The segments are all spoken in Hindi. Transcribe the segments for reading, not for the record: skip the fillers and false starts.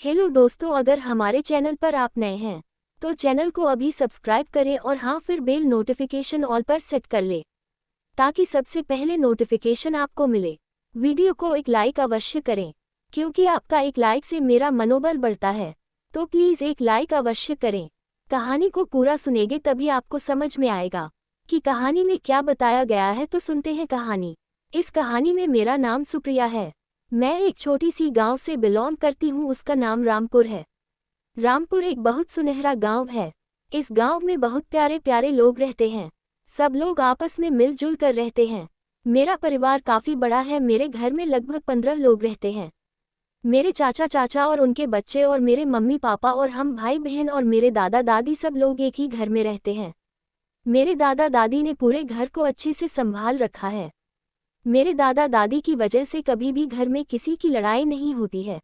हेलो दोस्तों, अगर हमारे चैनल पर आप नए हैं तो चैनल को अभी सब्सक्राइब करें और हाँ फिर बेल नोटिफिकेशन ऑल पर सेट कर ले ताकि सबसे पहले नोटिफिकेशन आपको मिले। वीडियो को एक लाइक अवश्य करें क्योंकि आपका एक लाइक से मेरा मनोबल बढ़ता है, तो प्लीज़ एक लाइक अवश्य करें। कहानी को पूरा सुनेंगे तभी आपको समझ में आएगा कि कहानी में क्या बताया गया है। तो सुनते हैं कहानी। इस कहानी में मेरा नाम सुप्रिया है। मैं एक छोटी सी गांव से बिलोंग करती हूँ। उसका नाम रामपुर है। रामपुर एक बहुत सुनहरा गांव है। इस गांव में बहुत प्यारे प्यारे लोग रहते हैं। सब लोग आपस में मिलजुल कर रहते हैं। मेरा परिवार काफ़ी बड़ा है। मेरे घर में लगभग 15 लोग रहते हैं। मेरे चाचा चाचा और उनके बच्चे और मेरे मम्मी पापा और हम भाई बहन और मेरे दादा दादी सब लोग एक ही घर में रहते हैं। मेरे दादा दादी ने पूरे घर को अच्छे से संभाल रखा है। मेरे दादा दादी की वजह से कभी भी घर में किसी की लड़ाई नहीं होती है।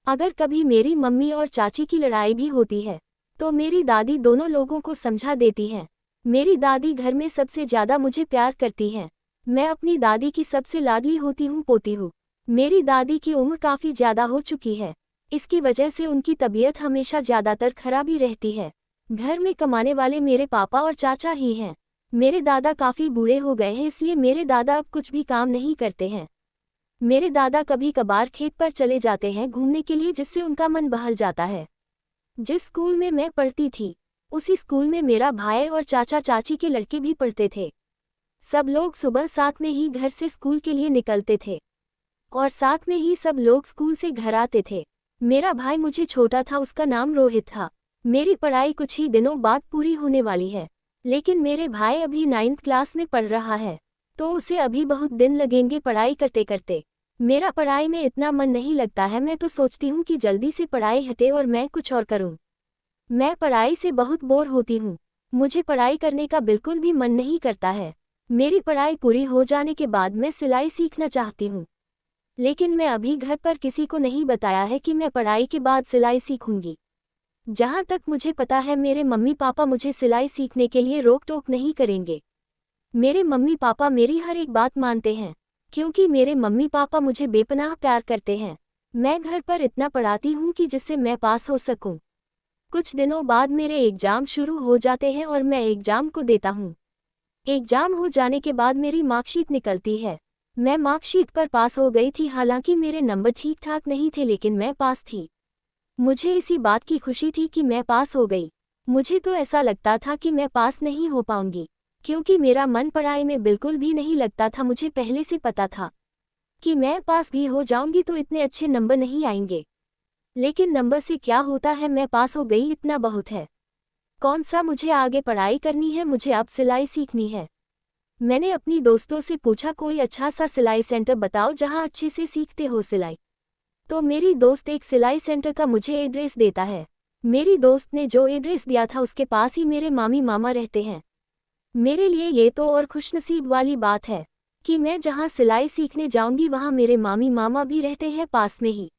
अगर कभी मेरी मम्मी और चाची की लड़ाई भी होती है तो मेरी दादी दोनों लोगों को समझा देती हैं। मेरी दादी घर में सबसे ज़्यादा मुझे प्यार करती हैं। मैं अपनी दादी की सबसे लाडली होती हूँ, पोती हूँ। मेरी दादी की उम्र काफ़ी ज़्यादा हो चुकी है। इसकी वजह से उनकी तबीयत हमेशा ज़्यादातर खराब ही रहती है। घर में कमाने वाले मेरे पापा और चाचा ही हैं। मेरे दादा काफ़ी बूढ़े हो गए हैं, इसलिए मेरे दादा अब कुछ भी काम नहीं करते हैं। मेरे दादा कभी कभार खेत पर चले जाते हैं घूमने के लिए, जिससे उनका मन बहल जाता है। जिस स्कूल में मैं पढ़ती थी उसी स्कूल में मेरा भाई और चाचा चाची के लड़के भी पढ़ते थे। सब लोग सुबह साथ में ही घर से स्कूल के लिए निकलते थे और साथ में ही सब लोग स्कूल से घर आते थे। मेरा भाई मुझे छोटा था, उसका नाम रोहित था। मेरी पढ़ाई कुछ ही दिनों बाद पूरी होने वाली है, लेकिन मेरे भाई अभी 9th क्लास में पढ़ रहा है, तो उसे अभी बहुत दिन लगेंगे पढ़ाई करते करते। मेरा पढ़ाई में इतना मन नहीं लगता है। मैं तो सोचती हूँ कि जल्दी से पढ़ाई हटे और मैं कुछ और करूँ। मैं पढ़ाई से बहुत बोर होती हूँ। मुझे पढ़ाई करने का बिल्कुल भी मन नहीं करता है। मेरी पढ़ाई पूरी हो जाने के बाद मैं सिलाई सीखना चाहती हूँ, लेकिन मैं अभी घर पर किसी को नहीं बताया है कि मैं पढ़ाई के बाद सिलाई सीखूंगी। जहाँ तक मुझे पता है मेरे मम्मी पापा मुझे सिलाई सीखने के लिए रोक टोक नहीं करेंगे। मेरे मम्मी पापा मेरी हर एक बात मानते हैं क्योंकि मेरे मम्मी पापा मुझे बेपनाह प्यार करते हैं। मैं घर पर इतना पढ़ाती हूँ कि जिससे मैं पास हो सकूं। कुछ दिनों बाद मेरे एग्ज़ाम शुरू हो जाते हैं और मैं एग्ज़ाम को देता हूँ। एग्ज़ाम हो जाने के बाद मेरी मार्कशीट निकलती है। मैं मार्कशीट पर पास हो गई थी। हालांकि मेरे नंबर ठीक ठाक नहीं थे, लेकिन मैं पास थी। मुझे इसी बात की खुशी थी कि मैं पास हो गई। मुझे तो ऐसा लगता था कि मैं पास नहीं हो पाऊंगी क्योंकि मेरा मन पढ़ाई में बिल्कुल भी नहीं लगता था। मुझे पहले से पता था कि मैं पास भी हो जाऊंगी तो इतने अच्छे नंबर नहीं आएंगे, लेकिन नंबर से क्या होता है, मैं पास हो गई, इतना बहुत है। कौन सा मुझे आगे पढ़ाई करनी है? मुझे अब सिलाई सीखनी है। मैंने अपनी दोस्तों से पूछा कोई अच्छा सा सिलाई सेंटर बताओ जहाँ अच्छे से सीखते हो सिलाई। तो मेरी दोस्त एक सिलाई सेंटर का मुझे एड्रेस देता है। मेरी दोस्त ने जो एड्रेस दिया था उसके पास ही मेरे मामी मामा रहते हैं। मेरे लिए ये तो और खुशनसीब वाली बात है कि मैं जहाँ सिलाई सीखने जाऊंगी वहाँ मेरे मामी मामा भी रहते हैं पास में ही।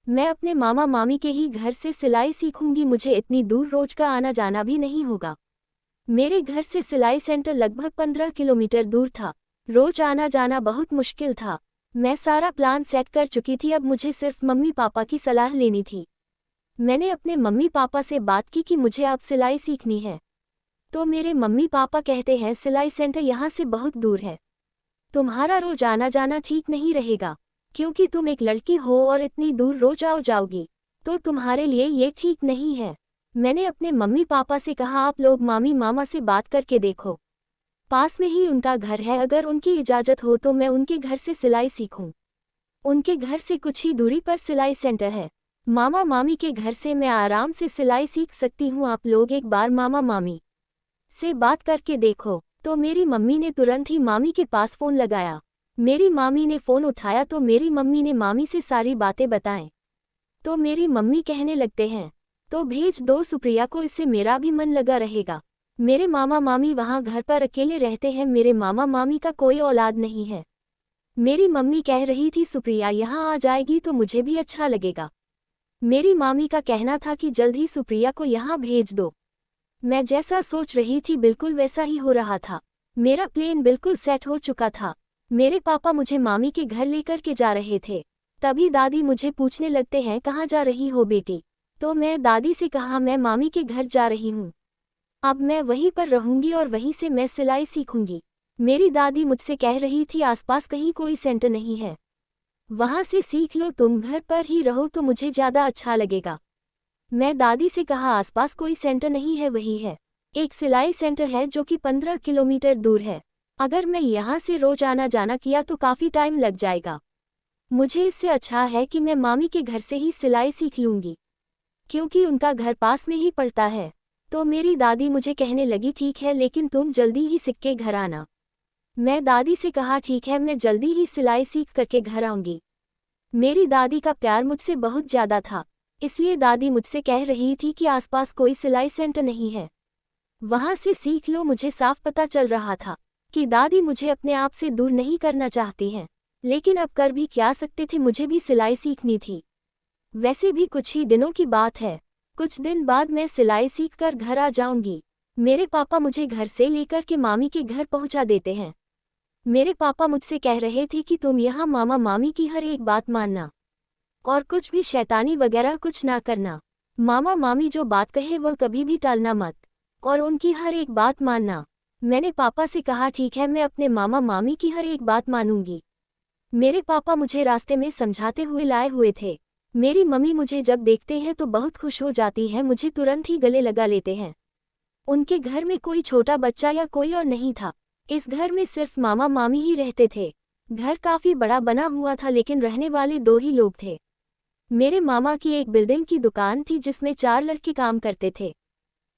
मैं अपने मामा मामी के ही घर से सिलाई सीखूंगी। मुझे इतनी दूर रोज का आना जाना भी नहीं होगा। मेरे घर से सिलाई सेंटर लगभग 15 किलोमीटर दूर था। रोज आना जाना बहुत मुश्किल था। मैं सारा प्लान सेट कर चुकी थी, अब मुझे सिर्फ मम्मी पापा की सलाह लेनी थी। मैंने अपने मम्मी पापा से बात की कि मुझे अब सिलाई सीखनी है। तो मेरे मम्मी पापा कहते हैं सिलाई सेंटर यहाँ से बहुत दूर है, तुम्हारा रोज आना जाना ठीक नहीं रहेगा क्योंकि तुम एक लड़की हो और इतनी दूर रोज जाओगी तो तुम्हारे लिए ये ठीक नहीं है। मैंने अपने मम्मी पापा से कहा आप लोग मामी मामा से बात करके देखो, पास में ही उनका घर है, अगर उनकी इजाज़त हो तो मैं उनके घर से सिलाई सीखूं। उनके घर से कुछ ही दूरी पर सिलाई सेंटर है। मामा मामी के घर से मैं आराम से सिलाई सीख सकती हूँ। आप लोग एक बार मामा मामी से बात करके देखो। तो मेरी मम्मी ने तुरंत ही मामी के पास फ़ोन लगाया। मेरी मामी ने फ़ोन उठाया तो मेरी मम्मी ने मामी से सारी बातें बताएं। तो मेरी मम्मी कहने लगते हैं तो भेज दो सुप्रिया को, इससे मेरा भी मन लगा रहेगा। मेरे मामा मामी वहाँ घर पर अकेले रहते हैं। मेरे मामा मामी का कोई औलाद नहीं है। मेरी मम्मी कह रही थी सुप्रिया यहाँ आ जाएगी तो मुझे भी अच्छा लगेगा। मेरी मामी का कहना था कि जल्द ही सुप्रिया को यहाँ भेज दो। मैं जैसा सोच रही थी बिल्कुल वैसा ही हो रहा था। मेरा प्लान बिल्कुल सेट हो चुका था। मेरे पापा मुझे मामी के घर लेकर के जा रहे थे। तभी दादी मुझे पूछने लगते हैं, कहाँ जा रही हो बेटी? तो मैं दादी से कहा, मैं मामी के घर जा रही हूँ। अब मैं वहीं पर रहूंगी और वहीं से मैं सिलाई सीखूंगी। मेरी दादी मुझसे कह रही थी, आसपास कहीं कोई सेंटर नहीं है, वहां से सीख लो, तुम घर पर ही रहो तो मुझे ज़्यादा अच्छा लगेगा। मैं दादी से कहा, आसपास कोई सेंटर नहीं है, वही है एक सिलाई सेंटर है जो कि 15 किलोमीटर दूर है। अगर मैं यहाँ से रोज आना जाना किया तो काफ़ी टाइम लग जाएगा। मुझे इससे अच्छा है कि मैं मामी के घर से ही सिलाई सीख लूँगी, क्योंकि उनका घर पास में ही पड़ता है। तो मेरी दादी मुझे कहने लगी, ठीक है, लेकिन तुम जल्दी ही सीख के घर आना। मैं दादी से कहा, ठीक है, मैं जल्दी ही सिलाई सीख करके घर आऊँगी। मेरी दादी का प्यार मुझसे बहुत ज़्यादा था, इसलिए दादी मुझसे कह रही थी कि आसपास कोई सिलाई सेंटर नहीं है, वहाँ से सीख लो। मुझे साफ पता चल रहा था कि दादी मुझे अपने आप से दूर नहीं करना चाहती हैं, लेकिन अब कर भी क्या सकते थे, मुझे भी सिलाई सीखनी थी। वैसे भी कुछ ही दिनों की बात है, कुछ दिन बाद मैं सिलाई सीखकर घर आ जाऊंगी। मेरे पापा मुझे घर से लेकर के मामी के घर पहुंचा देते हैं। मेरे पापा मुझसे कह रहे थे कि तुम यहाँ मामा मामी की हर एक बात मानना और कुछ भी शैतानी वगैरह कुछ ना करना। मामा मामी जो बात कहे वह कभी भी टालना मत और उनकी हर एक बात मानना। मैंने पापा से कहा, ठीक है, मैं अपने मामा मामी की हर एक बात मानूंगी। मेरे पापा मुझे रास्ते में समझाते हुए लाए हुए थे। मेरी मम्मी मुझे जब देखते हैं तो बहुत खुश हो जाती है, मुझे तुरंत ही गले लगा लेते हैं। उनके घर में कोई छोटा बच्चा या कोई और नहीं था, इस घर में सिर्फ मामा मामी ही रहते थे। घर काफ़ी बड़ा बना हुआ था, लेकिन रहने वाले 2 ही लोग थे। मेरे मामा की एक बिल्डिंग की दुकान थी जिसमें 4 लड़के काम करते थे।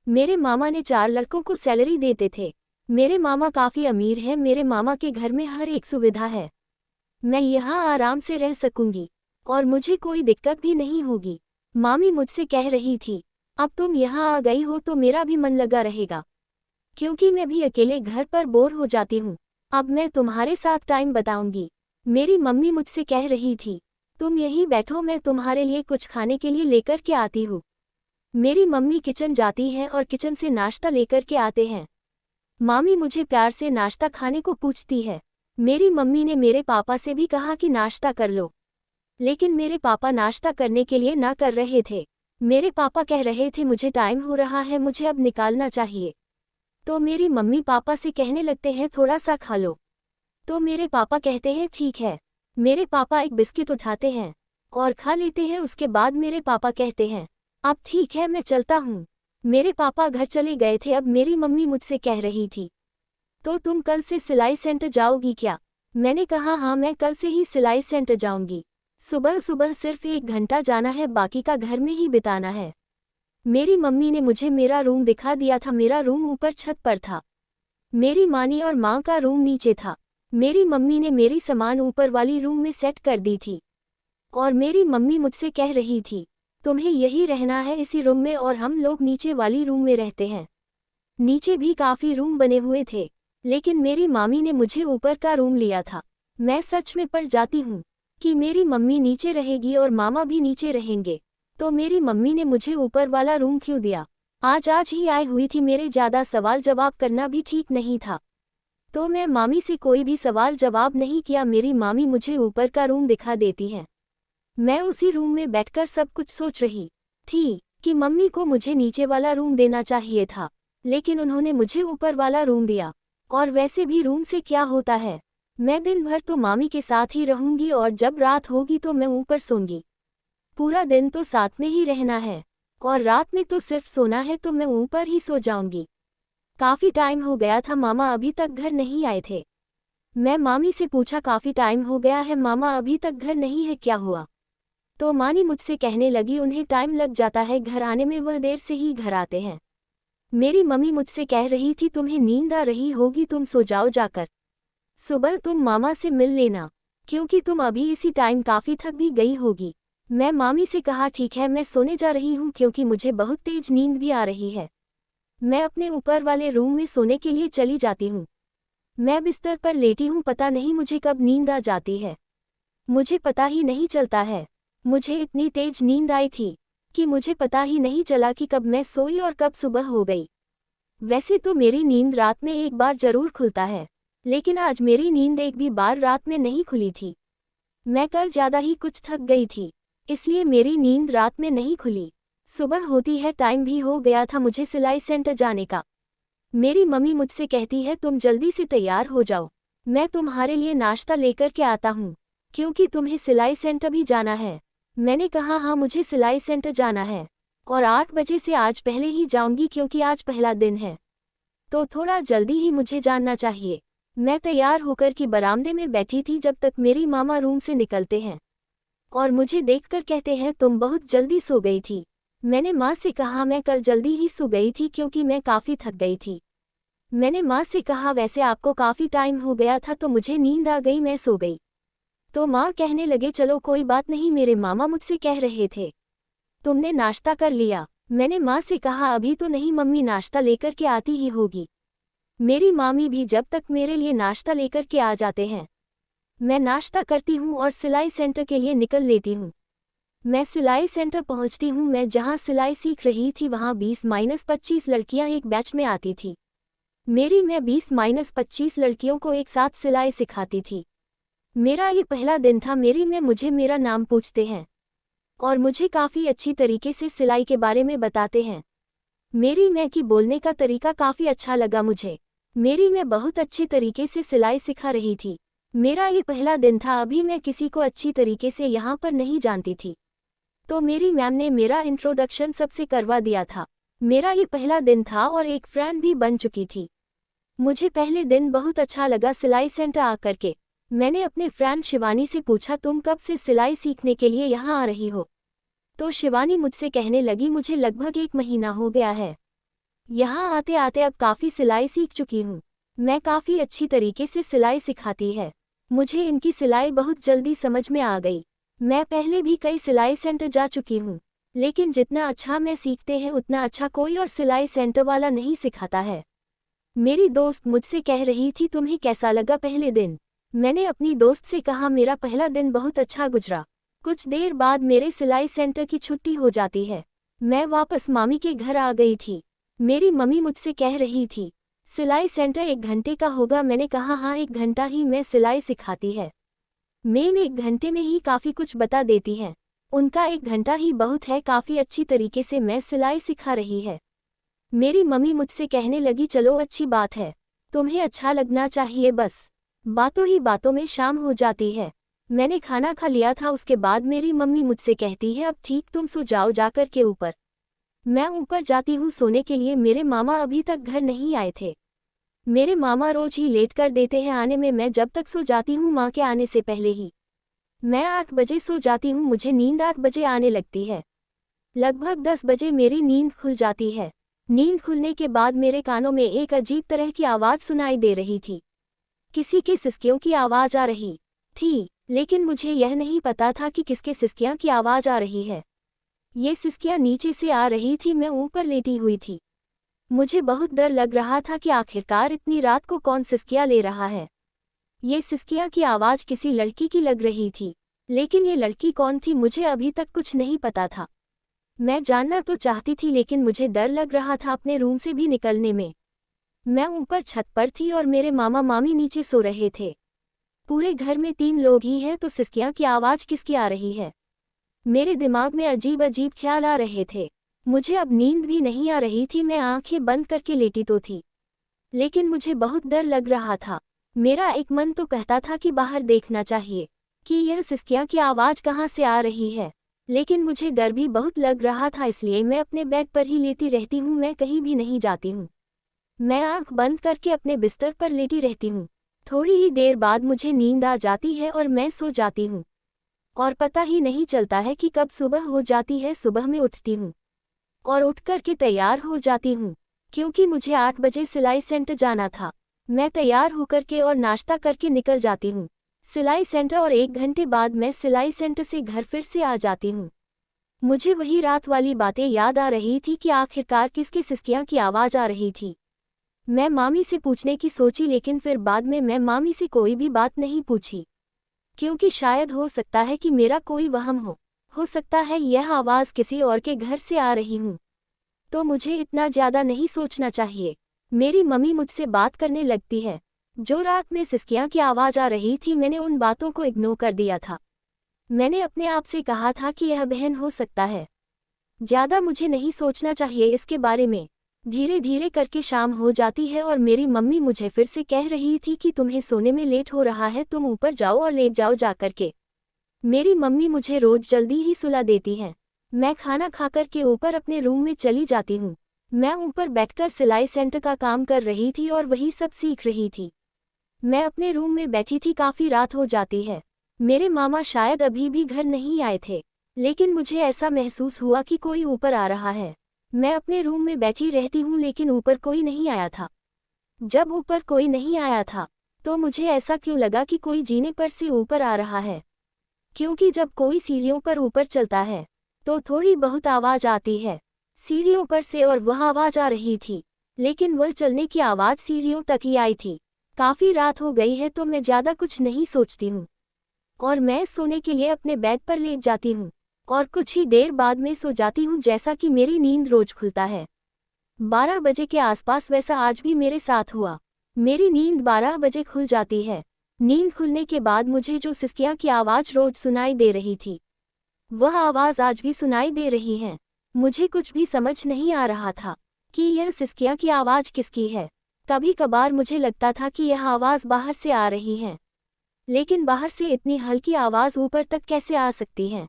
मेरे मामा ने 4 लड़कों को सैलरी देते थे। मेरे मामा काफ़ी अमीर हैं, मेरे मामा के घर में हर एक सुविधा है। मैं यहाँ आराम से रह सकूंगी और मुझे कोई दिक्कत भी नहीं होगी। मामी मुझसे कह रही थी, अब तुम यहाँ आ गई हो तो मेरा भी मन लगा रहेगा, क्योंकि मैं भी अकेले घर पर बोर हो जाती हूँ। अब मैं तुम्हारे साथ टाइम बताऊंगी। मेरी मम्मी मुझसे कह रही थी, तुम यहीं बैठो, मैं तुम्हारे लिए कुछ खाने के लिए लेकर के आती हूँ। मेरी मम्मी किचन जाती हैं और किचन से नाश्ता लेकर के आते हैं। मामी मुझे प्यार से नाश्ता खाने को पूछती है। मेरी मम्मी ने मेरे पापा से भी कहा कि नाश्ता कर लो, लेकिन मेरे पापा नाश्ता करने के लिए ना कर रहे थे। मेरे पापा कह रहे थे, मुझे टाइम हो रहा है, मुझे अब निकालना चाहिए। तो मेरी मम्मी पापा से कहने लगते हैं, थोड़ा सा खा लो। तो मेरे पापा कहते हैं, ठीक है। मेरे पापा एक बिस्किट उठाते हैं और खा लेते हैं। उसके बाद मेरे पापा कहते हैं, अब ठीक है, मैं चलता हूँ। मेरे पापा घर चले गए थे। अब मेरी मम्मी मुझसे कह रही थी, तो तुम कल से सिलाई सेंटर जाओगी क्या? मैंने कहा, हाँ, मैं कल से ही सिलाई सेंटर जाऊंगी। सुबह सुबह सिर्फ 1 घंटा जाना है, बाकी का घर में ही बिताना है। मेरी मम्मी ने मुझे मेरा रूम दिखा दिया था। मेरा रूम ऊपर छत पर था, मेरी मानी और माँ का रूम नीचे था। मेरी मम्मी ने मेरी सामान ऊपर वाली रूम में सेट कर दी थी और मेरी मम्मी मुझसे कह रही थी, तुम्हें यही रहना है इसी रूम में, और हम लोग नीचे वाली रूम में रहते हैं। नीचे भी काफ़ी रूम बने हुए थे, लेकिन मेरी मामी ने मुझे ऊपर का रूम लिया था। मैं सच में पड़ जाती हूँ कि मेरी मम्मी नीचे रहेगी और मामा भी नीचे रहेंगे, तो मेरी मम्मी ने मुझे ऊपर वाला रूम क्यों दिया? आज ही आई हुई थी, मेरे ज़्यादा सवाल जवाब करना भी ठीक नहीं था, तो मैं मामी से कोई भी सवाल जवाब नहीं किया। मेरी मामी मुझे ऊपर का रूम दिखा देती हैं। मैं उसी रूम में बैठकर सब कुछ सोच रही थी कि मम्मी को मुझे नीचे वाला रूम देना चाहिए था, लेकिन उन्होंने मुझे ऊपर वाला रूम दिया। और वैसे भी रूम से क्या होता है, मैं दिन भर तो मामी के साथ ही रहूंगी और जब रात होगी तो मैं ऊपर सोऊंगी। पूरा दिन तो साथ में ही रहना है और रात में तो सिर्फ सोना है, तो मैं ऊपर ही सो जाऊंगी। काफ़ी टाइम हो गया था, मामा अभी तक घर नहीं आए थे। मैं मामी से पूछा, काफ़ी टाइम हो गया है, मामा अभी तक घर नहीं है, क्या हुआ? तो मानी मुझसे कहने लगी, उन्हें टाइम लग जाता है घर आने में, वह देर से ही घर आते हैं। मेरी मम्मी मुझसे कह रही थी, तुम्हें नींद आ रही होगी, तुम सो जाओ जाकर, सुबह तुम मामा से मिल लेना, क्योंकि तुम अभी इसी टाइम काफ़ी थक भी गई होगी। मैं मामी से कहा, ठीक है, मैं सोने जा रही हूँ, क्योंकि मुझे बहुत तेज नींद भी आ रही है। मैं अपने ऊपर वाले रूम में सोने के लिए चली जाती हूँ। मैं बिस्तर पर लेटी हूँ, पता नहीं मुझे कब नींद आ जाती है, मुझे पता ही नहीं चलता है। मुझे इतनी तेज नींद आई थी कि मुझे पता ही नहीं चला कि कब मैं सोई और कब सुबह हो गई। वैसे तो मेरी नींद रात में एक बार जरूर खुलता है, लेकिन आज मेरी नींद एक भी बार रात में नहीं खुली थी। मैं कल ज़्यादा ही कुछ थक गई थी, इसलिए मेरी नींद रात में नहीं खुली। सुबह होती है, टाइम भी हो गया था मुझे सिलाई सेंटर जाने का। मेरी मम्मी मुझसे कहती है तुम जल्दी से तैयार हो जाओ, मैं तुम्हारे लिए नाश्ता लेकर के आता हूँ, क्योंकि तुम्हें सिलाई सेंटर भी जाना है। मैंने कहा हाँ, मुझे सिलाई सेंटर जाना है और 8 बजे से आज पहले ही जाऊंगी क्योंकि आज पहला दिन है, तो थोड़ा जल्दी ही मुझे जानना चाहिए। मैं तैयार होकर की बरामदे में बैठी थी जब तक मेरी मामा रूम से निकलते हैं और मुझे देखकर कहते हैं तुम बहुत जल्दी सो गई थी। मैंने माँ से कहा मैं कल जल्दी ही सो गई थी क्योंकि मैं काफ़ी थक गई थी। मैंने माँ से कहा वैसे आपको काफ़ी टाइम हो गया था तो मुझे नींद आ गई, मैं सो गई। तो माँ कहने लगे चलो कोई बात नहीं। मेरे मामा मुझसे कह रहे थे तुमने नाश्ता कर लिया? मैंने माँ से कहा अभी तो नहीं मम्मी, नाश्ता लेकर के आती ही होगी। मेरी मामी भी जब तक मेरे लिए नाश्ता लेकर के आ जाते हैं मैं नाश्ता करती हूँ और सिलाई सेंटर के लिए निकल लेती हूँ। मैं सिलाई सेंटर पहुँचती हूँ। मैं जहाँ सिलाई सीख रही थी वहाँ 20-25 लड़कियाँ एक बैच में आती थी। मैं 20-25 लड़कियों को एक साथ सिलाई सिखाती थी। मेरा ये पहला दिन था। मुझे मेरा नाम पूछते हैं और मुझे काफ़ी अच्छी तरीके से सिलाई के बारे में बताते हैं। मैं की बोलने का तरीका काफ़ी अच्छा लगा मुझे। मैं बहुत अच्छे तरीके से सिलाई सिखा रही थी। मेरा ये पहला दिन था, अभी मैं किसी को अच्छी तरीके से यहाँ पर नहीं जानती थी, तो मेरी मैम ने मेरा इंट्रोडक्शन सबसे करवा दिया था। मेरा ये पहला दिन था और एक फ्रेंड भी बन चुकी थी। मुझे पहले दिन बहुत अच्छा लगा सिलाई सेंटर आकर के। मैंने अपने फ्रेंड शिवानी से पूछा तुम कब से सिलाई सीखने के लिए यहाँ आ रही हो? तो शिवानी मुझसे कहने लगी मुझे लगभग 1 महीना हो गया है। यहाँ आते आते अब काफ़ी सिलाई सीख चुकी हूँ। मैं काफ़ी अच्छी तरीके से सिलाई सिखाती है। मुझे इनकी सिलाई बहुत जल्दी समझ में आ गई। मैं पहले भी कई सिलाई सेंटर जा चुकी हूँ, लेकिन जितना अच्छा मैं सीखते हैं उतना अच्छा कोई और सिलाई सेंटर वाला नहीं सिखाता है। मेरी दोस्त मुझसे कह रही थी तुम्हें कैसा लगा पहले दिन? मैंने अपनी दोस्त से कहा मेरा पहला दिन बहुत अच्छा गुजरा। कुछ देर बाद मेरे सिलाई सेंटर की छुट्टी हो जाती है। मैं वापस मामी के घर आ गई थी। मेरी मम्मी मुझसे कह रही थी सिलाई सेंटर 1 घंटे का होगा। मैंने कहा हाँ, 1 घंटा ही मैं सिलाई सिखाती है। मैम 1 घंटे में ही काफ़ी कुछ बता देती हैं। उनका 1 घंटा ही बहुत है, काफ़ी अच्छी तरीके से मैं सिलाई सिखा रही है। मेरी मम्मी मुझसे कहने लगी चलो अच्छी बात है, तुम्हें अच्छा लगना चाहिए बस। बातों ही बातों में शाम हो जाती है। मैंने खाना खा लिया था। उसके बाद मेरी मम्मी मुझसे कहती है अब ठीक तुम सो जाओ जाकर के ऊपर। मैं ऊपर जाती हूँ सोने के लिए। मेरे मामा अभी तक घर नहीं आए थे। मेरे मामा रोज ही लेट कर देते हैं आने में। मैं जब तक सो जाती हूँ माँ के आने से पहले ही। मैं 8 बजे सो जाती हूँ। मुझे नींद 8 बजे आने लगती है। लगभग 10 बजे मेरी नींद खुल जाती है। नींद खुलने के बाद मेरे कानों में एक अजीब तरह की आवाज़ सुनाई दे रही थी। किसी के सिसकियों की आवाज़ आ रही थी, लेकिन मुझे यह नहीं पता था कि किसके सिसकियाँ की आवाज़ आ रही है। ये सिसकियाँ नीचे से आ रही थी। मैं ऊपर लेटी हुई थी। मुझे बहुत डर लग रहा था कि आखिरकार इतनी रात को कौन सिसकियाँ ले रहा है। ये सिसकियाँ की आवाज़ किसी लड़की की लग रही थी, लेकिन ये लड़की कौन थी मुझे अभी तक कुछ नहीं पता था। मैं जानना तो चाहती थी लेकिन मुझे डर लग रहा था अपने रूम से भी निकलने में। मैं ऊपर छत पर थी और मेरे मामा मामी नीचे सो रहे थे। पूरे घर में 3 लोग ही हैं, तो सिसकियाँ की आवाज़ किसकी आ रही है? मेरे दिमाग में अजीब अजीब ख्याल आ रहे थे। मुझे अब नींद भी नहीं आ रही थी। मैं आंखें बंद करके लेटी तो थी, लेकिन मुझे बहुत डर लग रहा था। मेरा एक मन तो कहता था कि बाहर देखना चाहिए कि यह सिसकियाँ की आवाज़ कहाँ से आ रही है, लेकिन मुझे डर भी बहुत लग रहा था, इसलिए मैं अपने बेड पर ही लेटी रहती हूँ। मैं कहीं भी नहीं जाती हूँ। मैं आंख बंद करके अपने बिस्तर पर लेटी रहती हूँ। थोड़ी ही देर बाद मुझे नींद आ जाती है और मैं सो जाती हूँ और पता ही नहीं चलता है कि कब सुबह हो जाती है। सुबह में उठती हूँ और उठ कर के तैयार हो जाती हूँ, क्योंकि मुझे 8 बजे सिलाई सेंटर जाना था। मैं तैयार होकर के और नाश्ता करके निकल जाती हूँ सिलाई सेंटर और 1 घंटे बाद मैं सिलाई सेंटर से घर फिर से आ जाती हूँ। मुझे वही रात वाली बातें याद आ रही थी कि आखिरकार किसकी सिसकियाँ की आवाज़ आ रही थी। मैं मामी से पूछने की सोची, लेकिन फिर बाद में मैं मामी से कोई भी बात नहीं पूछी, क्योंकि शायद हो सकता है कि मेरा कोई वहम हो सकता है यह आवाज़ किसी और के घर से आ रही हूँ, तो मुझे इतना ज़्यादा नहीं सोचना चाहिए। मेरी मम्मी मुझसे बात करने लगती है। जो रात में सिसकियाँ की आवाज़ आ रही थी मैंने उन बातों को इग्नोर कर दिया था। मैंने अपने आप से कहा था कि यह बहन हो सकता है। ज़्यादा मुझे नहीं सोचना चाहिए इसके बारे में। धीरे धीरे करके शाम हो जाती है और मेरी मम्मी मुझे फिर से कह रही थी कि तुम्हें सोने में लेट हो रहा है, तुम ऊपर जाओ और लेट जाओ जा करके। मेरी मम्मी मुझे रोज जल्दी ही सुला देती हैं। मैं खाना खाकर के ऊपर अपने रूम में चली जाती हूँ। मैं ऊपर बैठकर सिलाई सेंटर का काम कर रही थी और वही सब सीख रही थी। मैं अपने रूम में बैठी थी, काफ़ी रात हो जाती है। मेरे मामा शायद अभी भी घर नहीं आए थे, लेकिन मुझे ऐसा महसूस हुआ कि कोई ऊपर आ रहा है। मैं अपने रूम में बैठी रहती हूँ लेकिन ऊपर कोई नहीं आया था। जब ऊपर कोई नहीं आया था तो मुझे ऐसा क्यों लगा कि कोई जीने पर से ऊपर आ रहा है, क्योंकि जब कोई सीढ़ियों पर ऊपर चलता है तो थोड़ी बहुत आवाज़ आती है सीढ़ियों पर से, और वह आवाज़ आ रही थी, लेकिन वह चलने की आवाज़ सीढ़ियों तक ही आई थी। काफ़ी रात हो गई है तो मैं ज़्यादा कुछ नहीं सोचती हूँ और मैं सोने के लिए अपने बेड पर लेट जाती हूँ और कुछ ही देर बाद में सो जाती हूँ, जैसा कि मेरी नींद रोज खुलता है 12 बजे के आसपास। वैसा आज भी मेरे साथ हुआ। मेरी नींद 12 बजे खुल जाती है। नींद खुलने के बाद मुझे जो सिसकियाँ की आवाज़ रोज सुनाई दे रही थी, वह आवाज़ आज भी सुनाई दे रही है। मुझे कुछ भी समझ नहीं आ रहा था कि यह सिसकियाँ की आवाज़ किसकी है। कभी कभार मुझे लगता था कि यह आवाज़ बाहर से आ रही है, लेकिन बाहर से इतनी हल्की आवाज़ ऊपर तक कैसे आ सकती है,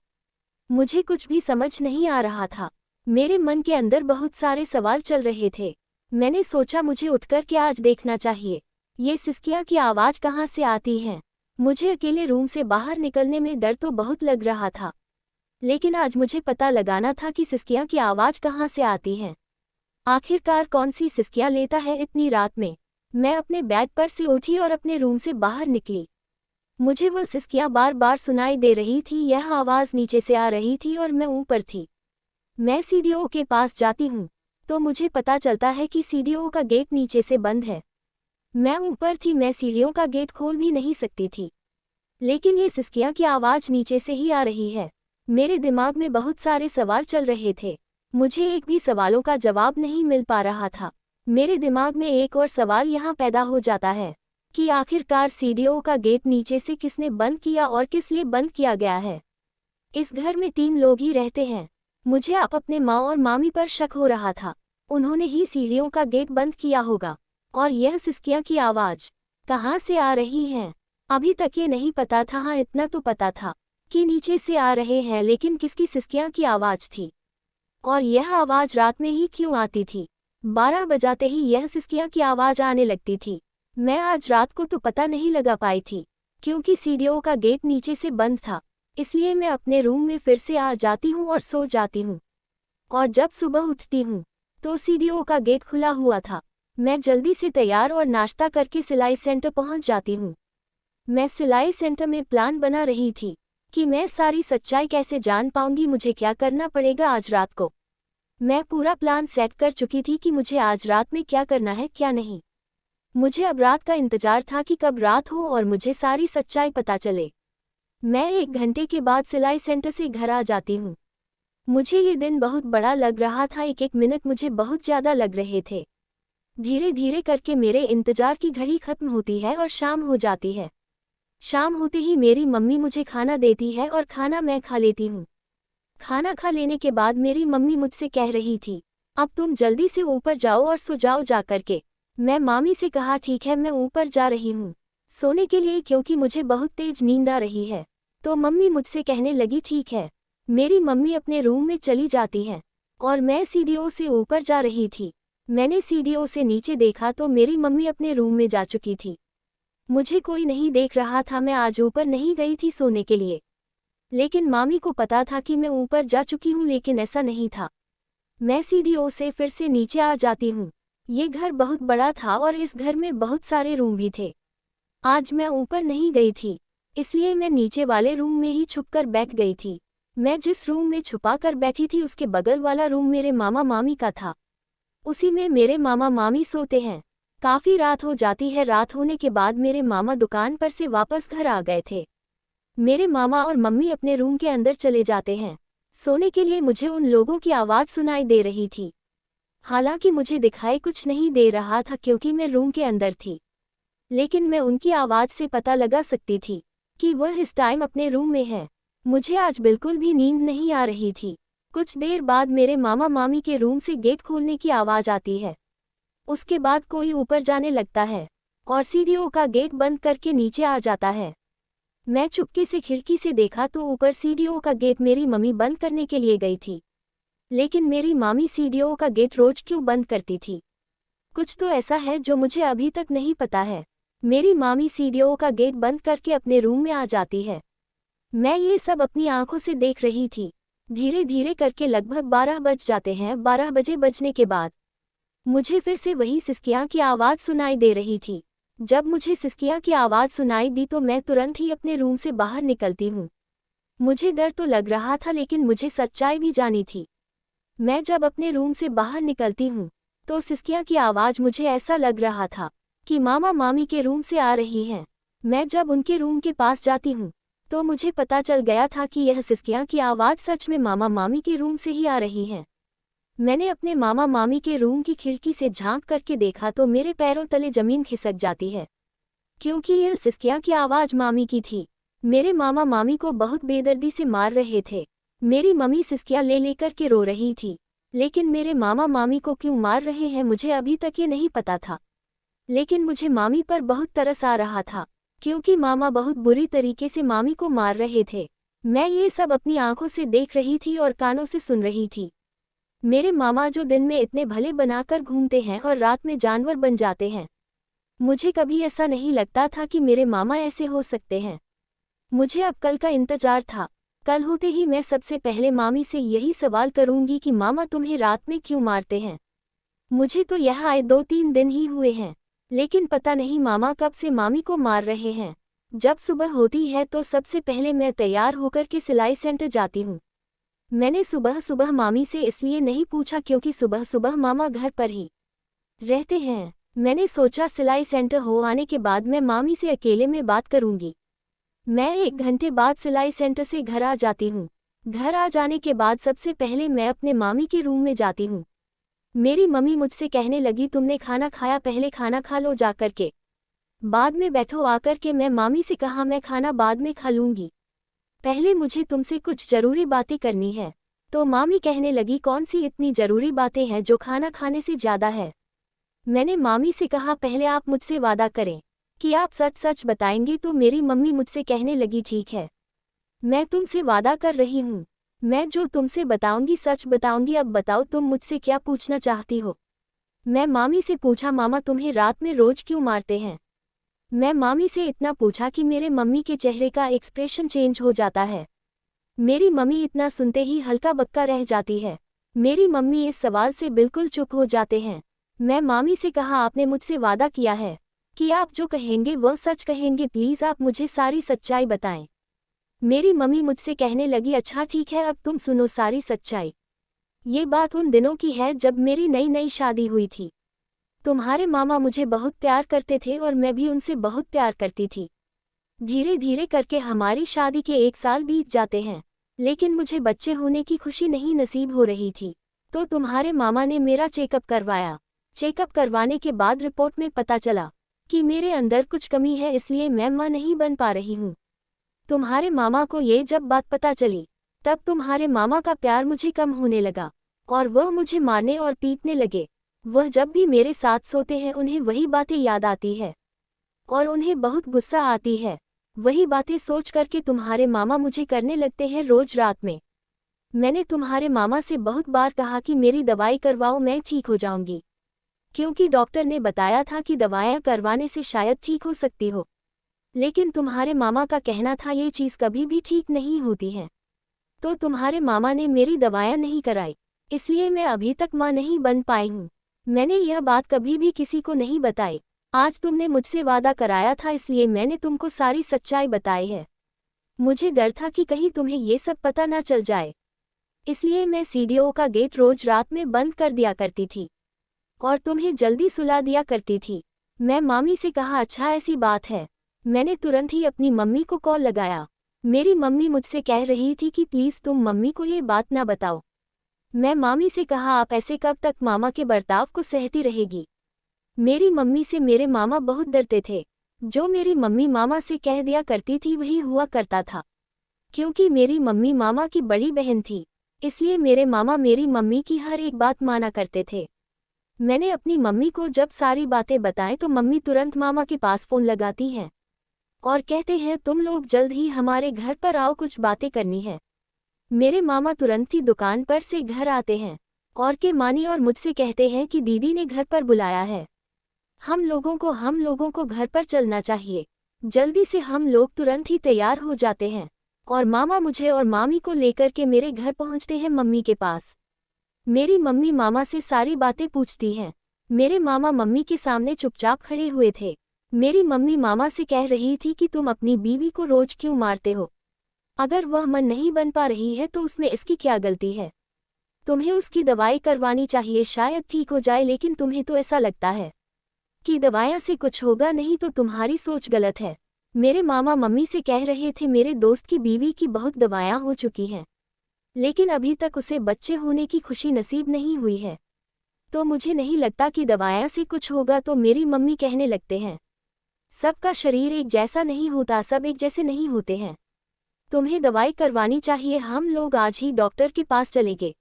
मुझे कुछ भी समझ नहीं आ रहा था। मेरे मन के अंदर बहुत सारे सवाल चल रहे थे। मैंने सोचा मुझे उठकर के आज देखना चाहिए, ये सिसकियाँ की आवाज़ कहाँ से आती है। मुझे अकेले रूम से बाहर निकलने में डर तो बहुत लग रहा था, लेकिन आज मुझे पता लगाना था कि सिसकियाँ की आवाज़ कहाँ से आती है। आखिरकार कौन सी सिसकियाँ लेता है इतनी रात में। मैं अपने बेड पर से उठी और अपने रूम से बाहर निकली। मुझे वह सिसकियाँ बार बार सुनाई दे रही थी। यह आवाज़ नीचे से आ रही थी और मैं ऊपर थी। मैं सीढ़ियों के पास जाती हूँ तो मुझे पता चलता है कि सीढ़ियों का गेट नीचे से बंद है। मैं ऊपर थी, मैं सीढ़ियों का गेट खोल भी नहीं सकती थी, लेकिन ये सिसकियाँ की आवाज़ नीचे से ही आ रही है। मेरे दिमाग में बहुत सारे सवाल चल रहे थे। मुझे एक भी सवालों का जवाब नहीं मिल पा रहा था। मेरे दिमाग में एक और सवाल यहाँ पैदा हो जाता है कि आखिरकार सीढ़ियों का गेट नीचे से किसने बंद किया और किस लिए बंद किया गया है। इस घर में 3 लोग ही रहते हैं। मुझे अब अपने माँ और मामी पर शक हो रहा था। उन्होंने ही सीढ़ियों का गेट बंद किया होगा। और यह सिसकियाँ की आवाज़ कहाँ से आ रही है, अभी तक ये नहीं पता था। हाँ, इतना तो पता था कि नीचे से आ रहे हैं, लेकिन किसकी सिसकियाँ की आवाज़ थी और यह आवाज़ रात में ही क्यों आती थी। 12 बजाते ही यह सिसकियाँ की आवाज़ आने लगती थी। मैं आज रात को तो पता नहीं लगा पाई थी, क्योंकि सीढ़ियों का गेट नीचे से बंद था। इसलिए मैं अपने रूम में फिर से आ जाती हूँ और सो जाती हूँ। और जब सुबह उठती हूँ तो सीढ़ियों का गेट खुला हुआ था। मैं जल्दी से तैयार और नाश्ता करके सिलाई सेंटर पहुँच जाती हूँ। मैं सिलाई सेंटर में प्लान बना रही थी कि मैं सारी सच्चाई कैसे जान पाऊंगी, मुझे क्या करना पड़ेगा आज रात को। मैं पूरा प्लान सेट कर चुकी थी कि मुझे आज रात में क्या करना है क्या नहीं। मुझे अब रात का इंतजार था कि कब रात हो और मुझे सारी सच्चाई पता चले। मैं 1 घंटे के बाद सिलाई सेंटर से घर आ जाती हूँ। मुझे ये दिन बहुत बड़ा लग रहा था। एक एक मिनट मुझे बहुत ज़्यादा लग रहे थे। धीरे धीरे करके मेरे इंतजार की घड़ी खत्म होती है और शाम हो जाती है। शाम होते ही मेरी मम्मी मुझे खाना देती है और खाना मैं खा लेती हूँ। खाना खा लेने के बाद मेरी मम्मी मुझसे कह रही थी, अब तुम जल्दी से ऊपर जाओ और सो जाओ जा करके। मैं मामी से कहा, ठीक है मैं ऊपर जा रही हूँ सोने के लिए, क्योंकि मुझे बहुत तेज नींद आ रही है। तो मम्मी मुझसे कहने लगी, ठीक है। मेरी मम्मी अपने रूम में चली जाती है और मैं सीढ़ियों से ऊपर जा रही थी। मैंने सीढ़ियों से नीचे देखा तो मेरी मम्मी अपने रूम में जा चुकी थी। मुझे कोई नहीं देख रहा था। मैं आज ऊपर नहीं गई थी सोने के लिए, लेकिन मामी को पता था कि मैं ऊपर जा चुकी हूँ, लेकिन ऐसा नहीं था। मैं सीढ़ियों से फिर से नीचे आ जाती हूँ। ये घर बहुत बड़ा था और इस घर में बहुत सारे रूम भी थे। आज मैं ऊपर नहीं गई थी, इसलिए मैं नीचे वाले रूम में ही छुपकर बैठ गई थी। मैं जिस रूम में छुपा कर बैठी थी उसके बगल वाला रूम मेरे मामा मामी का था। उसी में मेरे मामा मामी सोते हैं। काफ़ी रात हो जाती है। रात होने के बाद मेरे मामा दुकान पर से वापस घर आ गए थे। मेरे मामा और मम्मी अपने रूम के अंदर चले जाते हैं सोने के लिए। मुझे उन लोगों की आवाज़ सुनाई दे रही थी, हालांकि मुझे दिखाई कुछ नहीं दे रहा था क्योंकि मैं रूम के अंदर थी, लेकिन मैं उनकी आवाज़ से पता लगा सकती थी कि वह इस टाइम अपने रूम में है। मुझे आज बिल्कुल भी नींद नहीं आ रही थी। कुछ देर बाद मेरे मामा मामी के रूम से गेट खोलने की आवाज़ आती है। उसके बाद कोई ऊपर जाने लगता है और सीढ़ियों का गेट बंद करके नीचे आ जाता है। मैं चुपके से खिड़की से देखा तो ऊपर सीढ़ियों का गेट मेरी मम्मी बंद करने के लिए गई थी। लेकिन मेरी मामी सीढ़ियों का गेट रोज क्यों बंद करती थी? कुछ तो ऐसा है जो मुझे अभी तक नहीं पता है। मेरी मामी सीढ़ियों का गेट बंद करके अपने रूम में आ जाती है। मैं ये सब अपनी आंखों से देख रही थी। धीरे धीरे करके लगभग 12 बज जाते हैं। 12 बजे बजने के बाद मुझे फिर से वही सिसकियां की आवाज़ सुनाई दे रही थी। जब मुझे सिसकियां की आवाज़ सुनाई दी तो मैं तुरंत ही अपने रूम से बाहर निकलती हूँ। मुझे डर तो लग रहा था लेकिन मुझे सच्चाई भी जानी थी। मैं जब अपने रूम से बाहर निकलती हूँ तो सिसकियां की आवाज़ मुझे ऐसा लग रहा था कि मामा मामी के रूम से आ रही हैं। मैं जब उनके रूम के पास जाती हूँ तो मुझे पता चल गया था कि यह सिसकियां की आवाज़ सच में मामा मामी के रूम से ही आ रही है। मैंने अपने मामा मामी के रूम की खिड़की से झांक करके देखा तो मेरे पैरों तले जमीन खिसक जाती है, क्योंकि यह सिसकियां की आवाज़ मामी की थी। मेरे मामा मामी को बहुत बेदर्दी से मार रहे थे। मेरी मम्मी सिसकियां ले लेकर के रो रही थी, लेकिन मेरे मामा मामी को क्यों मार रहे हैं मुझे अभी तक ये नहीं पता था। लेकिन मुझे मामी पर बहुत तरस आ रहा था, क्योंकि मामा बहुत बुरी तरीके से मामी को मार रहे थे। मैं ये सब अपनी आंखों से देख रही थी और कानों से सुन रही थी। मेरे मामा जो दिन में इतने भले बनाकर घूमते हैं और रात में जानवर बन जाते हैं, मुझे कभी ऐसा नहीं लगता था कि मेरे मामा ऐसे हो सकते हैं। मुझे अब कल का इंतजार था। कल होते ही मैं सबसे पहले मामी से यही सवाल करूंगी कि मामा तुम्हें रात में क्यों मारते हैं। मुझे तो यह आए 2-3 दिन ही हुए हैं, लेकिन पता नहीं मामा कब से मामी को मार रहे हैं। जब सुबह होती है तो सबसे पहले मैं तैयार होकर के सिलाई सेंटर जाती हूँ। मैंने सुबह सुबह मामी से इसलिए नहीं पूछा क्योंकि सुबह सुबह मामा घर पर ही रहते हैं। मैंने सोचा सिलाई सेंटर हो आने के बाद मैं मामी से अकेले में बात करूंगी। मैं 1 घंटे बाद सिलाई सेंटर से घर आ जाती हूँ। घर आ जाने के बाद सबसे पहले मैं अपने मामी के रूम में जाती हूँ। मेरी मम्मी मुझसे कहने लगी तुमने खाना खाया, पहले खाना खा लो जाकर के, बाद में बैठो आकर के। मैं मामी से कहा मैं खाना बाद में खा लूँगी, पहले मुझे तुमसे कुछ ज़रूरी बातें करनी है। तो मामी कहने लगी कौन सी इतनी ज़रूरी बातें हैं जो खाना खाने से ज़्यादा है। मैंने मामी से कहा पहले आप मुझसे वादा करें कि आप सच सच बताएंगे। तो मेरी मम्मी मुझसे कहने लगी ठीक है, मैं तुमसे वादा कर रही हूँ, मैं जो तुमसे बताऊंगी सच बताऊंगी। अब बताओ तुम मुझसे क्या पूछना चाहती हो। मैं मामी से पूछा मामा तुम्हें रात में रोज क्यों मारते हैं। मैं मामी से इतना पूछा कि मेरे मम्मी के चेहरे का एक्सप्रेशन चेंज हो जाता है। मेरी मम्मी इतना सुनते ही हल्का बक्का रह जाती है। मेरी मम्मी इस सवाल से बिल्कुल चुप हो जाते हैं। मैं मामी से कहा आपने मुझसे वादा किया है कि आप जो कहेंगे वह सच कहेंगे, प्लीज़ आप मुझे सारी सच्चाई बताएं। मेरी मम्मी मुझसे कहने लगी अच्छा ठीक है, अब तुम सुनो सारी सच्चाई। ये बात उन दिनों की है जब मेरी नई नई शादी हुई थी। तुम्हारे मामा मुझे बहुत प्यार करते थे और मैं भी उनसे बहुत प्यार करती थी। धीरे धीरे करके हमारी शादी के 1 साल बीत जाते हैं, लेकिन मुझे बच्चे होने की खुशी नहीं नसीब हो रही थी। तो तुम्हारे मामा ने मेरा चेकअप करवाया। चेकअप करवाने के बाद रिपोर्ट में पता चला कि मेरे अंदर कुछ कमी है, इसलिए मैं मां नहीं बन पा रही हूँ। तुम्हारे मामा को ये जब बात पता चली तब तुम्हारे मामा का प्यार मुझे कम होने लगा और वह मुझे मारने और पीटने लगे। वह जब भी मेरे साथ सोते हैं उन्हें वही बातें याद आती है और उन्हें बहुत गुस्सा आती है। वही बातें सोच करके तुम्हारे मामा मुझे करने लगते हैं रोज रात में। मैंने तुम्हारे मामा से बहुत बार कहा कि मेरी दवाई करवाओ, मैं ठीक हो जाऊंगी, क्योंकि डॉक्टर ने बताया था कि दवाएं करवाने से शायद ठीक हो सकती हो। लेकिन तुम्हारे मामा का कहना था ये चीज़ कभी भी ठीक नहीं होती है। तो तुम्हारे मामा ने मेरी दवाएं नहीं कराई, इसलिए मैं अभी तक मां नहीं बन पाई हूँ। मैंने यह बात कभी भी किसी को नहीं बताई। आज तुमने मुझसे वादा कराया था, इसलिए मैंने तुमको सारी सच्चाई बताई है। मुझे डर था कि कहीं तुम्हें ये सब पता ना चल जाए, इसलिए मैं सीढ़ियों का गेट रोज रात में बंद कर दिया करती थी और तुम्हें जल्दी सुला दिया करती थी। मैं मामी से कहा अच्छा ऐसी बात है। मैंने तुरंत ही अपनी मम्मी को कॉल लगाया। मेरी मम्मी मुझसे कह रही थी कि प्लीज़ तुम मम्मी को ये बात ना बताओ। मैं मामी से कहा आप ऐसे कब तक मामा के बर्ताव को सहती रहेगी। मेरी मम्मी से मेरे मामा बहुत डरते थे। जो मेरी मम्मी मामा से कह दिया करती थी वही हुआ करता था। क्योंकि मेरी मम्मी मामा की बड़ी बहन थी, इसलिए मेरे मामा मेरी मम्मी की हर एक बात माना करते थे। मैंने अपनी मम्मी को जब सारी बातें बताएं तो मम्मी तुरंत मामा के पास फ़ोन लगाती हैं और कहते हैं तुम लोग जल्द ही हमारे घर पर आओ, कुछ बातें करनी है। मेरे मामा तुरंत ही दुकान पर से घर आते हैं और के मानी और मुझसे कहते हैं कि दीदी ने घर पर बुलाया है, हम लोगों को घर पर चलना चाहिए। जल्दी से हम लोग तुरंत ही तैयार हो जाते हैं और मामा मुझे और मामी को लेकर के मेरे घर पहुंचते हैं मम्मी के पास। मेरी मम्मी मामा से सारी बातें पूछती हैं। मेरे मामा मम्मी के सामने चुपचाप खड़े हुए थे। मेरी मम्मी मामा से कह रही थी कि तुम अपनी बीवी को रोज क्यों मारते हो? अगर वह मन नहीं बन पा रही है तो उसमें इसकी क्या गलती है? तुम्हें उसकी दवाई करवानी चाहिए, शायद ठीक हो जाए, लेकिन तुम्हें तो ऐसा लगता है कि दवाइयाँ से कुछ होगा नहीं, तो तुम्हारी सोच गलत है। मेरे मामा मम्मी से कह रहे थे मेरे दोस्त की बीवी की बहुत दवाइयाँ हो चुकी हैं, लेकिन अभी तक उसे बच्चे होने की खुशी नसीब नहीं हुई है, तो मुझे नहीं लगता कि दवाइयाँ से कुछ होगा। तो मेरी मम्मी कहने लगते हैं सबका शरीर एक जैसा नहीं होता, सब एक जैसे नहीं होते हैं, तुम्हें दवाई करवानी चाहिए। हम लोग आज ही डॉक्टर के पास चलेंगे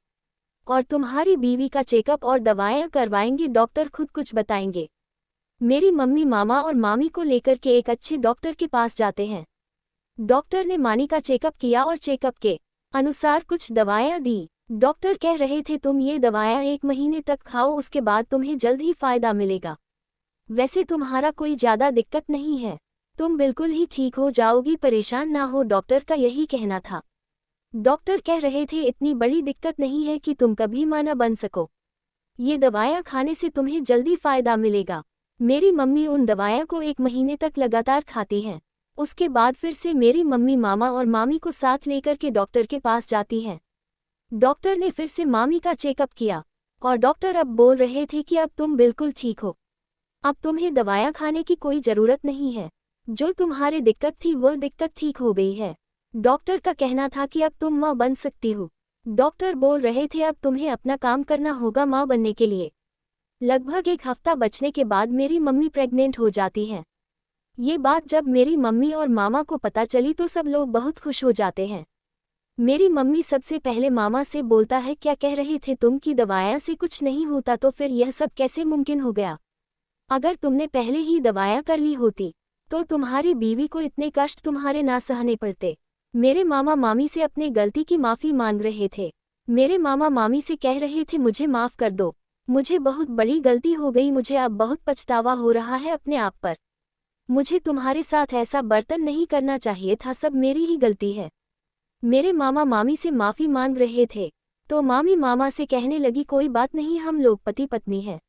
और तुम्हारी बीवी का चेकअप और दवाएं करवाएंगे, डॉक्टर खुद कुछ बताएंगे। मेरी मम्मी मामा और मामी को लेकर के एक अच्छे डॉक्टर के पास जाते हैं। डॉक्टर ने मानी का चेकअप किया और चेकअप के अनुसार कुछ दवाएं दी। डॉक्टर कह रहे थे तुम ये दवाएं 1 महीने तक खाओ, उसके बाद तुम्हें जल्द ही फायदा मिलेगा। वैसे तुम्हारा कोई ज़्यादा दिक्कत नहीं है, तुम बिल्कुल ही ठीक हो जाओगी, परेशान ना हो, डॉक्टर का यही कहना था। डॉक्टर कह रहे थे इतनी बड़ी दिक्कत नहीं है कि तुम कभी मां न बन सको, ये दवाएं खाने से तुम्हें जल्दी फायदा मिलेगा। मेरी मम्मी उन दवाएं को 1 महीने तक लगातार खाती हैं। उसके बाद फिर से मेरी मम्मी मामा और मामी को साथ लेकर के डॉक्टर के पास जाती हैं। डॉक्टर ने फिर से मामी का चेकअप किया और डॉक्टर अब बोल रहे थे कि अब तुम बिल्कुल ठीक हो, अब तुम्हें दवाएं खाने की कोई ज़रूरत नहीं है, जो तुम्हारी दिक्कत थी वो दिक्कत ठीक हो गई है। डॉक्टर का कहना था कि अब तुम माँ बन सकती हो। डॉक्टर बोल रहे थे अब तुम्हें अपना काम करना होगा माँ बनने के लिए। लगभग 1 हफ्ता बचने के बाद मेरी मम्मी प्रेग्नेंट हो जाती हैं। ये बात जब मेरी मम्मी और मामा को पता चली तो सब लोग बहुत खुश हो जाते हैं। मेरी मम्मी सबसे पहले मामा से बोलता है क्या कह रहे थे तुम कि दवाइयाँ से कुछ नहीं होता, तो फिर यह सब कैसे मुमकिन हो गया? अगर तुमने पहले ही दवाइयाँ कर ली होती तो तुम्हारी बीवी को इतने कष्ट तुम्हारे ना सहने पड़ते। मेरे मामा मामी से अपनी गलती की माफ़ी मांग रहे थे। मेरे मामा मामी से कह रहे थे मुझे माफ़ कर दो, मुझे बहुत बड़ी गलती हो गई, मुझे अब बहुत पछतावा हो रहा है अपने आप पर। मुझे तुम्हारे साथ ऐसा बर्तन नहीं करना चाहिए था, सब मेरी ही गलती है। मेरे मामा मामी से माफ़ी मांग रहे थे तो मामी मामा से कहने लगी कोई बात नहीं, हम लोग पति पत्नी हैं,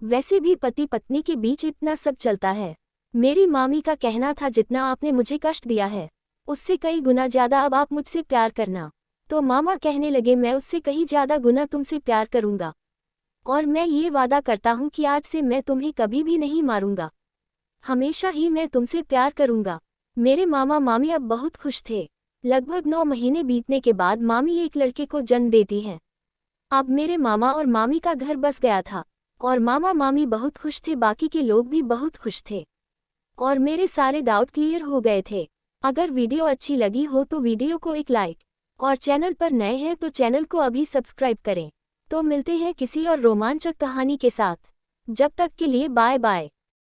वैसे भी पति पत्नी के बीच इतना सब चलता है। मेरी मामी का कहना था जितना आपने मुझे कष्ट दिया है उससे कई गुना ज़्यादा अब आप मुझसे प्यार करना। तो मामा कहने लगे मैं उससे कहीं ज़्यादा गुना तुमसे प्यार करूँगा और मैं ये वादा करता हूँ कि आज से मैं तुम्हें कभी भी नहीं मारूँगा, हमेशा ही मैं तुमसे प्यार करूँगा। मेरे मामा मामी अब बहुत खुश थे। लगभग 9 महीने बीतने के बाद मामी एक लड़के को जन्म देती हैं। अब मेरे मामा और मामी का घर बस गया था और मामा मामी बहुत खुश थे, बाकी के लोग भी बहुत खुश थे और मेरे सारे डाउट क्लियर हो गए थे। अगर वीडियो अच्छी लगी हो तो वीडियो को एक लाइक और चैनल पर नए हैं तो चैनल को अभी सब्सक्राइब करें। तो मिलते हैं किसी और रोमांचक कहानी के साथ, जब तक के लिए बाय बाय।